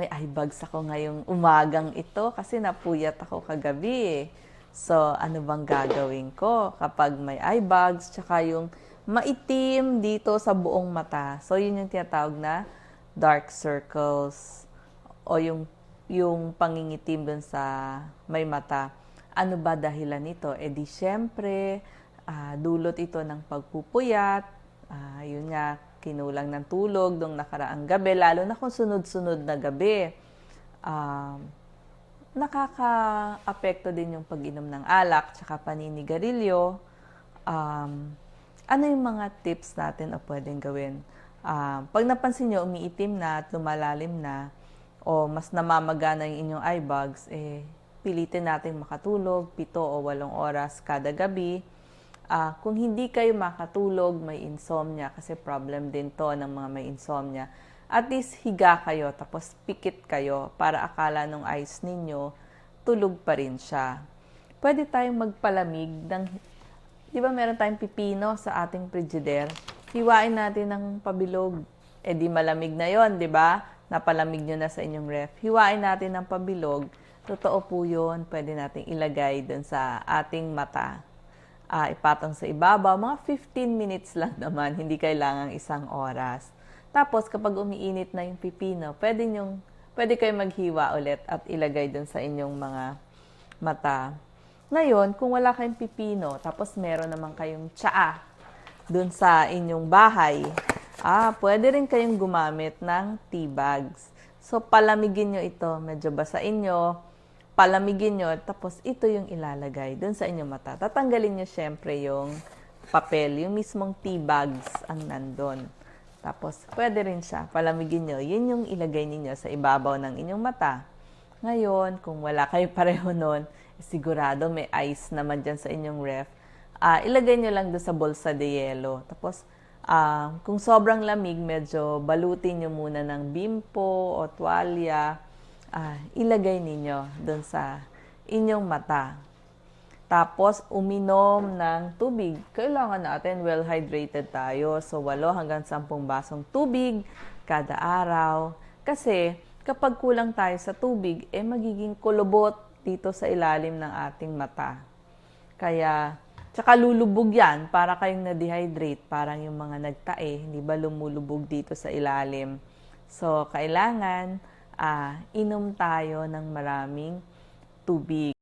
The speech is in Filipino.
May eye bags ako ngayong umagang ito kasi napuyat ako kagabi eh. So, ano bang gagawin ko kapag may eye bags tsaka yung maitim dito sa buong mata. So, yun yung tinatawag na dark circles o yung pangingitim dun sa may mata. Ano ba dahilan nito? E di syempre, dulot ito ng pagpupuyat. Yun nga, kinulang ng tulog nung nakaraang gabi, lalo na kung sunod-sunod na gabi. Nakaka-apekto din yung pag-inom ng alak tsaka paninigarilyo. Ano yung mga tips natin o pwedeng gawin? Pag napansin nyo, umiitim na at lumalalim na o mas namamagana yung inyong eye bags, pilitin natin makatulog 7 o 8 oras kada gabi. Kung hindi kayo makatulog, may insomnia, kasi problem din to ng mga may insomnia, at least higa kayo, tapos pikit kayo para akala nung eyes ninyo, tulog pa rin siya. Pwede tayong magpalamig ng, di ba meron tayong pipino sa ating frigider? Hiwain natin ng pabilog. Eh di malamig na yon, di ba? Napalamig nyo na sa inyong ref. Hiwain natin ng pabilog. Totoo po yun, pwede natin ilagay dun sa ating mata. Ipatong sa ibabaw, mga 15 minutes lang naman, hindi kailangang 1 oras. Tapos kapag umiinit na yung pipino, pwede kayo maghiwa ulit at ilagay dun sa inyong mga mata. Ngayon, kung wala kayong pipino, tapos meron naman kayong tsaa dun sa inyong bahay, pwede rin kayong gumamit ng tea bags. So, palamigin nyo ito, medyo basain nyo, palamigin nyo, tapos ito yung ilalagay dun sa inyong mata. Tatanggalin nyo syempre yung papel, yung mismong tea bags ang nandun. Tapos, pwede rin siya, palamigin nyo, yun yung ilagay niyo sa ibabaw ng inyong mata. Ngayon, kung wala kayo pareho nun, sigurado may ice naman dyan sa inyong ref. Ilagay nyo lang doon sa bolsa de yelo. Tapos, kung sobrang lamig, medyo balutin nyo muna ng bimpo o tuwalya. Ilagay ninyo doon sa inyong mata. Tapos, uminom ng tubig. Kailangan natin well-hydrated tayo. So, 8 hanggang 10 basong tubig kada araw. Kasi, kapag kulang tayo sa tubig, magiging kulubot dito sa ilalim ng ating mata. Kaya, tsaka lulubog yan para kayong na-dehydrate. Parang yung mga nagtae, hindi ba lumulubog dito sa ilalim. So, kailangan inom tayo ng maraming tubig.